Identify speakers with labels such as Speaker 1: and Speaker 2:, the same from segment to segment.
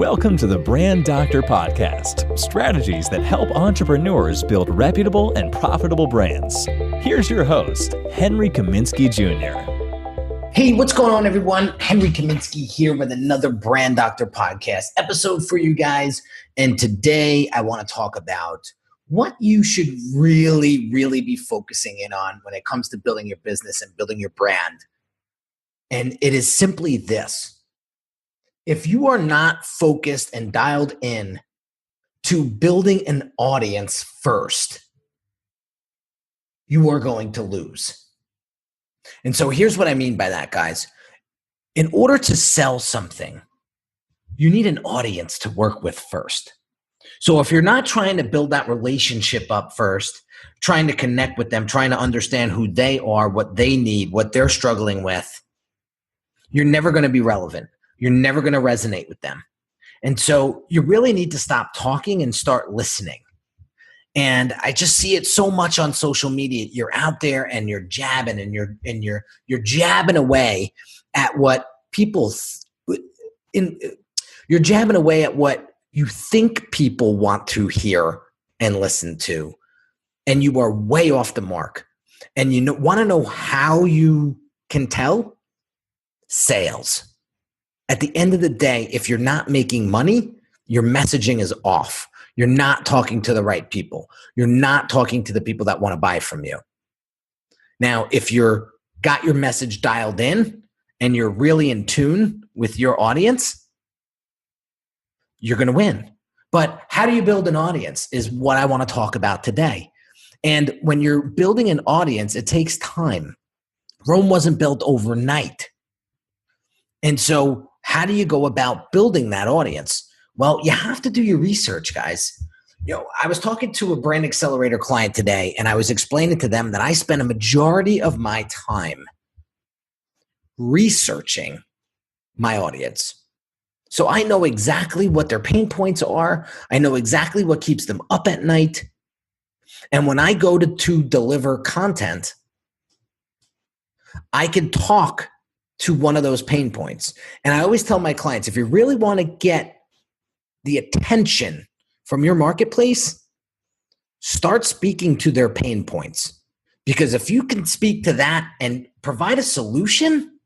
Speaker 1: Welcome to the Brand Doctor Podcast, strategies that help entrepreneurs build reputable and profitable brands. Here's your host, Henry Kaminski Jr.
Speaker 2: Hey, what's going on, everyone? Henry Kaminski here with another Brand Doctor Podcast episode for you guys. And today I want to talk about what you should really be focusing in on when it comes to building your business and building your brand. And it is simply this. If you are not focused and dialed in to building an audience first, you are going to lose. And so here's what I mean by that, guys. In order to sell something, you need an audience to work with first. So if you're not trying to build that relationship up first, trying to connect with them, trying to understand who they are, what they need, what they're struggling with, you're never going to be relevant. You're never going to resonate with them. And so you really need to stop talking and start listening. And I just see it so much on social media. You're out there and you're jabbing and you're jabbing away at what you're jabbing away at what you think people want to hear and listen to. And you are way off the mark. And you want to know how you can tell? Sales. At the end of the day, if you're not making money, your messaging is off. You're not talking to the right people. You're not talking to the people that want to buy from you. Now, if you're got your message dialed in and you're really in tune with your audience, you're going to win. But how do you build an audience is what I want to talk about today. And when you're building an audience, it takes time. Rome wasn't built overnight. And so how do you go about building that audience? Well, you have to do your research, guys. I was talking to a brand accelerator client today, and I was explaining to them that I spend a majority of my time researching my audience. So I know exactly what their pain points are. I know exactly what keeps them up at night. And when I go to deliver content, I can talk to one of those pain points. And I always tell my clients, if you really want to get the attention from your marketplace, start speaking to their pain points. Because if you can speak to that and provide a solution,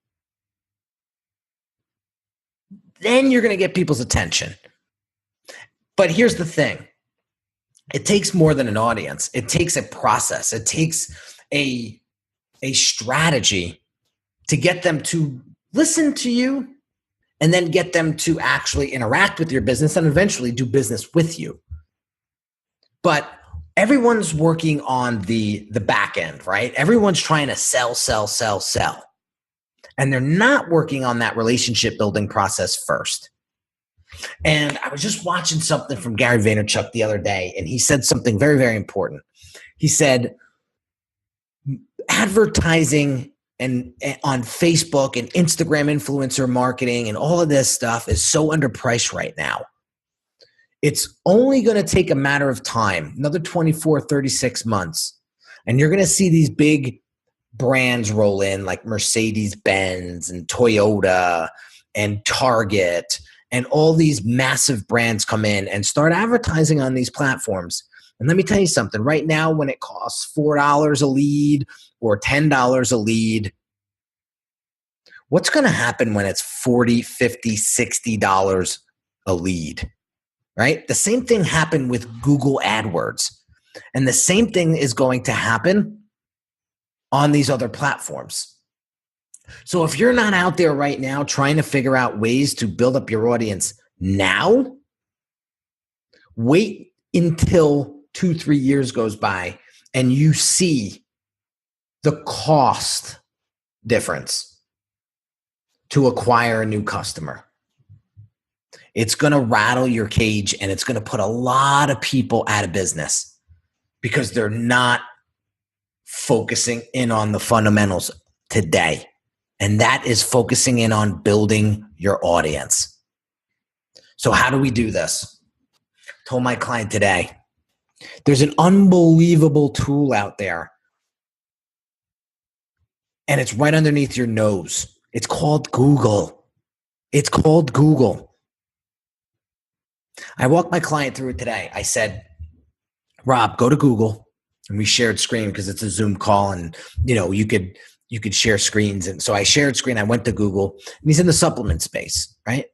Speaker 2: then you're going to get people's attention. But here's the thing. It takes more than an audience. It takes a process. It takes a strategy to get them to listen to you and then get them to actually interact with your business and eventually do business with you. But everyone's working on the back end, right? Everyone's trying to sell. And they're not working on that relationship building process first. And I was just watching something from Gary Vaynerchuk the other day, and he said something very important. He said, advertising and on Facebook and Instagram influencer marketing and all of this stuff is so underpriced right now. It's only going to take a matter of time, another 24, 36 months. And you're going to see these big brands roll in like Mercedes-Benz and Toyota and Target and all these massive brands come in and start advertising on these platforms. And let me tell you something. Right now, when it costs $4 a lead or $10 a lead, what's going to happen when it's $40, $50, $60 a lead, right? The same thing happened with Google AdWords. And the same thing is going to happen on these other platforms. So if you're not out there right now trying to figure out ways to build up your audience now, wait until 2-3 years goes by and you see the cost difference to acquire a new customer. It's going to rattle your cage and it's going to put a lot of people out of business because they're not focusing in on the fundamentals today. And that is focusing in on building your audience. So how do we do this? I told my client today, there's an unbelievable tool out there and it's right underneath your nose. It's called Google. It's called Google. I walked my client through it today. I said, Rob, go to Google. And we shared screen because it's a Zoom call, and you could share screens. And so I shared screen. I went to Google, and he's in the supplement space, right?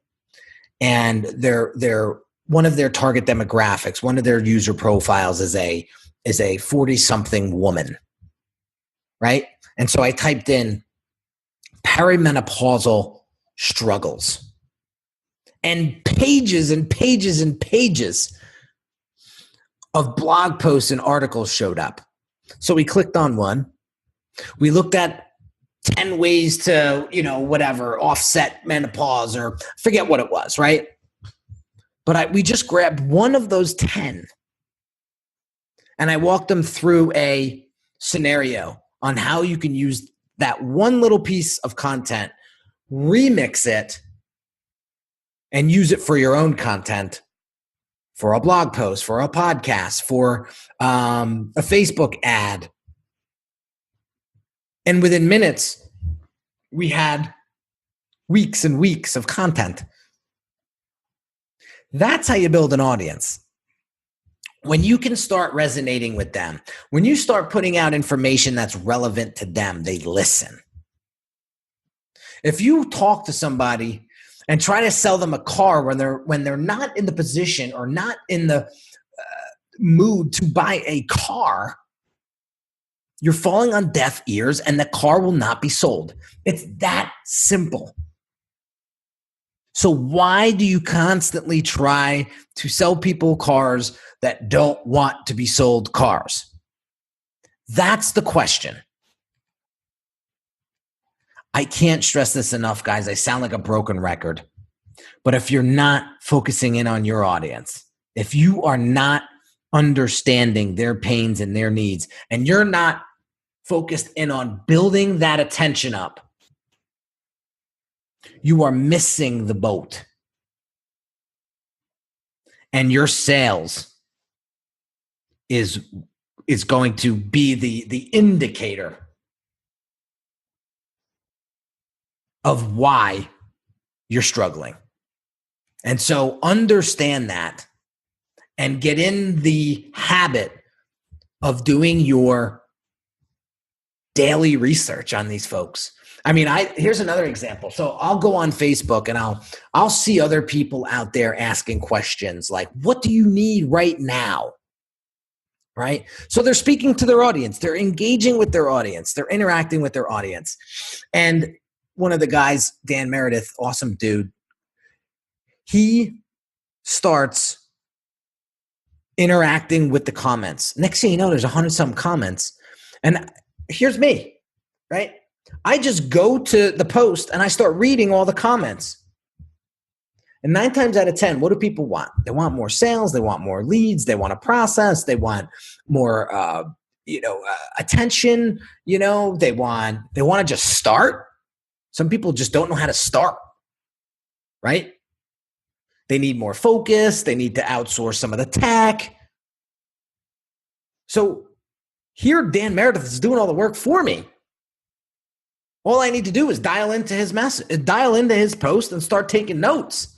Speaker 2: And they're one of their target demographics, one of their user profiles is a 40-something woman, right? And so I typed in perimenopausal struggles, and pages and pages and pages of blog posts and articles showed up. So we clicked on one. We looked at 10 ways to, offset menopause, or forget what it was, right? But we just grabbed one of those 10, and I walked them through a scenario on how you can use that one little piece of content, remix it, and use it for your own content, for a blog post, for a podcast, for a Facebook ad. And within minutes, we had weeks and weeks of content. That's how you build an audience. When you can start resonating with them, when you start putting out information that's relevant to them, they listen. If you talk to somebody and try to sell them a car when they're not in the position or not in the mood to buy a car, you're falling on deaf ears, and the car will not be sold. It's that simple. So why do you constantly try to sell people cars that don't want to be sold cars? That's the question. I can't stress this enough, guys. I sound like a broken record. But if you're not focusing in on your audience, if you are not understanding their pains and their needs, and you're not focused in on building that attention up, you are missing the boat. And your sales is going to be the indicator of why you're struggling. And so understand that and get in the habit of doing your daily research on these folks. I mean, here's another example. So I'll go on Facebook and I'll see other people out there asking questions like, what do you need right now? Right? So they're speaking to their audience. They're engaging with their audience. They're interacting with their audience. And one of the guys, Dan Meredith, awesome dude, he starts interacting with the comments. Next thing you know, there's 100-some comments. And here's me, right? I just go to the post and I start reading all the comments. And 9 times out of 10, what do people want? They want more sales. They want more leads. They want a process. They want more, attention. They want to just start. Some people just don't know how to start, right? They need more focus. They need to outsource some of the tech. So here, Dan Meredith is doing all the work for me. All I need to do is dial into his message, dial into his post, and start taking notes,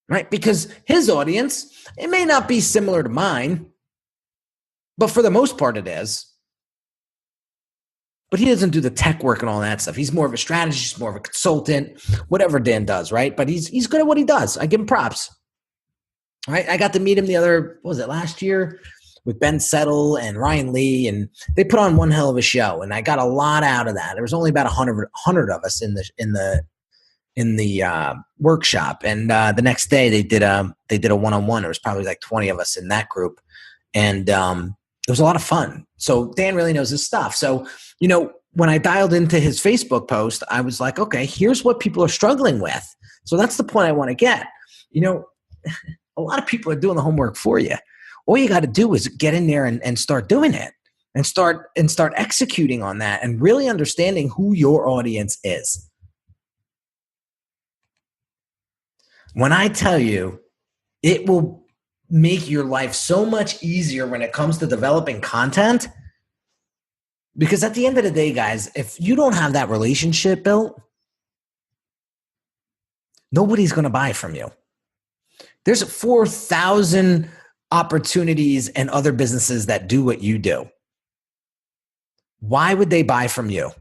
Speaker 2: right? Because his audience, it may not be similar to mine, but for the most part it is. But he doesn't do the tech work and all that stuff. He's more of a strategist, more of a consultant, whatever Dan does, right? But he's good at what he does. I give him props, right? I got to meet him last year with Ben Settle and Ryan Lee, and they put on one hell of a show, and I got a lot out of that. There was only about 100 of us in the workshop, and the next day they did a one-on-one. There was probably like 20 of us in that group, and it was a lot of fun. So Dan really knows his stuff. So, when I dialed into his Facebook post, I was like, okay, here's what people are struggling with. So that's the point I want to get. A lot of people are doing the homework for you. All you got to do is get in there and start doing it, and start executing on that, and really understanding who your audience is. When I tell you, it will make your life so much easier when it comes to developing content. Because at the end of the day, guys, if you don't have that relationship built, nobody's going to buy from you. There's 4,000 opportunities and other businesses that do what you do. Why would they buy from you?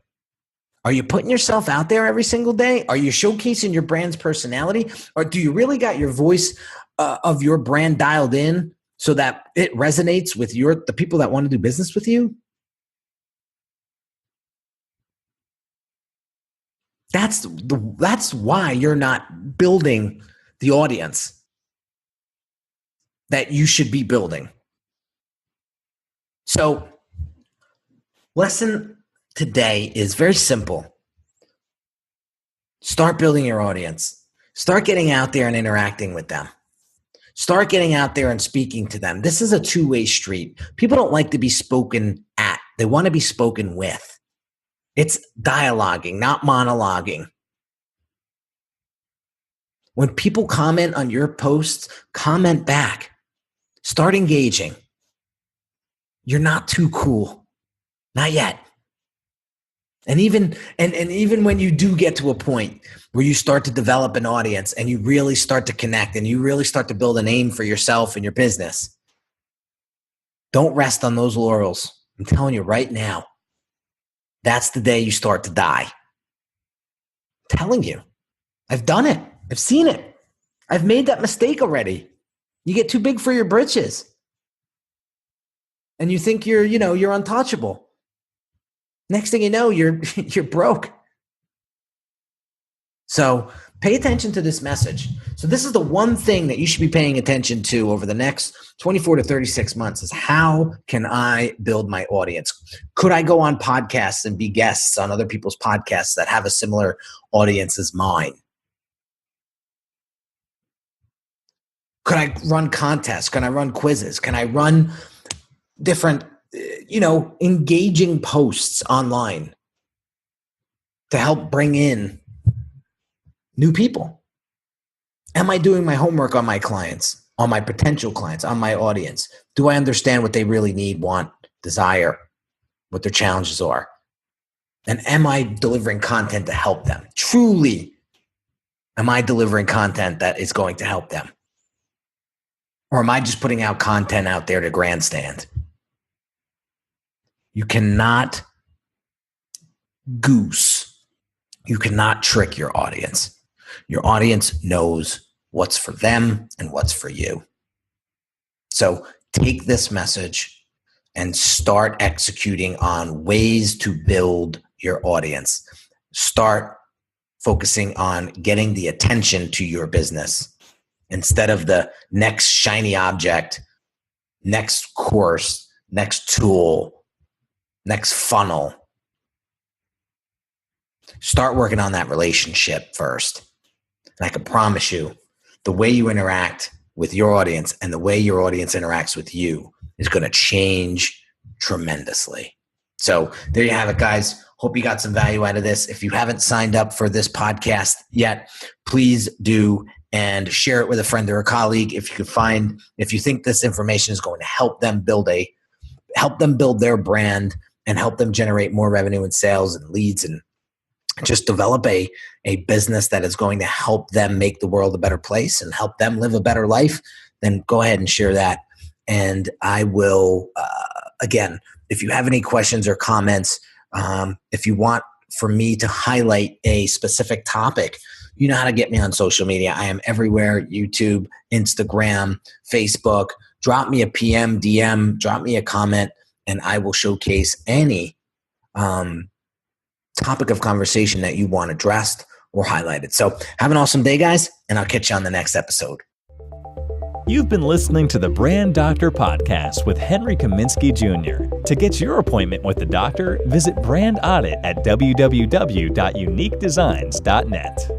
Speaker 2: Are you putting yourself out there every single day? Are you showcasing your brand's personality? Or do you really got your voice of your brand dialed in so that it resonates with the people that want to do business with you? That's why you're not building the audience that you should be building. So, lesson today is very simple. Start building your audience. Start getting out there and interacting with them. Start getting out there and speaking to them. This is a two-way street. People don't like to be spoken at. They want to be spoken with. It's dialoguing, not monologuing. When people comment on your posts, comment back. Start engaging. You're not too cool. Not yet. And even when you do get to a point where you start to develop an audience and you really start to connect and you really start to build a name for yourself and your business, don't rest on those laurels. I'm telling you right now, that's the day you start to die. I'm telling you. I've done it. I've seen it. I've made that mistake already. You get too big for your britches. And you think you're untouchable. Next thing you know, you're broke. So pay attention to this message. So this is the one thing that you should be paying attention to over the next 24 to 36 months is how can I build my audience? Could I go on podcasts and be guests on other people's podcasts that have a similar audience as mine? Could I run contests? Can I run quizzes? Can I run different, engaging posts online to help bring in new people? Am I doing my homework on my clients, on my potential clients, on my audience? Do I understand what they really need, want, desire, what their challenges are? And am I delivering content to help them? Truly, am I delivering content that is going to help them? Or am I just putting out content out there to grandstand? You cannot goose. You cannot trick your audience. Your audience knows what's for them and what's for you. So take this message and start executing on ways to build your audience. Start focusing on getting the attention to your business instead of the next shiny object, next course, next tool, next funnel. Start working on that relationship first. And I can promise you, the way you interact with your audience and the way your audience interacts with you is going to change tremendously. So there you have it, guys. Hope you got some value out of this. If you haven't signed up for this podcast yet, please do and share it with a friend or a colleague. If you think this information is going to help them build their brand and help them generate more revenue and sales and leads and just develop a business that is going to help them make the world a better place and help them live a better life, then go ahead and share that. And I will, again, if you have any questions or comments, if you want for me to highlight a specific topic, you know how to get me on social media. I am everywhere: YouTube, Instagram, Facebook. Drop me a PM, DM, drop me a comment, and I will showcase any topic of conversation that you want addressed or highlighted. So have an awesome day, guys, and I'll catch you on the next episode.
Speaker 1: You've been listening to the Brand Doctor Podcast with Henry Kaminski Jr. To get your appointment with the doctor, visit Brand Audit at www.uniquedesignz.net.